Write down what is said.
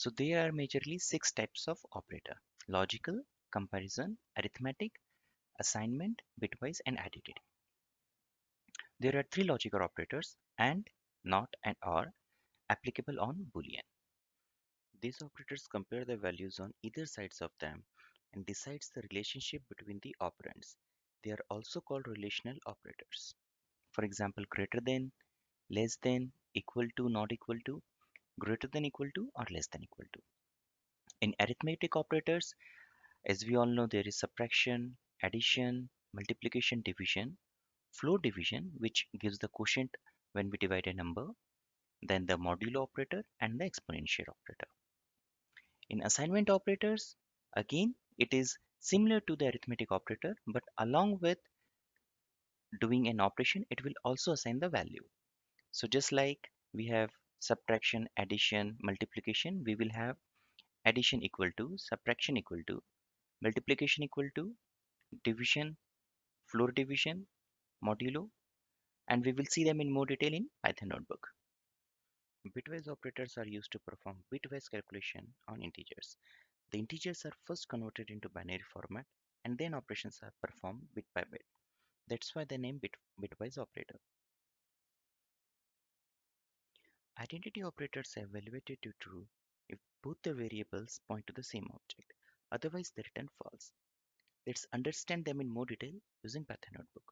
So there are majorly six types of operator: logical, comparison, arithmetic, assignment, bitwise, and additive. There are three logical operators: and, not, and or, applicable on Boolean. These operators compare the values on either sides of them and decides the relationship between the operands. They are also called relational operators. For example, greater than, less than, equal to, not equal to, greater than equal to, or less than equal to. In arithmetic operators, as we all know, there is subtraction, addition, multiplication, division, floor division, which gives the quotient when we divide a number, then the modulo operator and the exponential operator. In assignment operators, again, it is similar to the arithmetic operator, but along with doing an operation, it will also assign the value. So just like we have subtraction, addition, multiplication, we will have addition equal to, subtraction equal to, multiplication equal to, division, floor division, modulo, and we will see them in more detail in Python notebook. Bitwise operators are used to perform bitwise calculation on integers. The integers are first converted into binary format and then operations are performed bit by bit. That's why the name bitwise operator. Identity operators are evaluated to true if both the variables point to the same object. Otherwise, they return false. Let's understand them in more detail using Python notebook.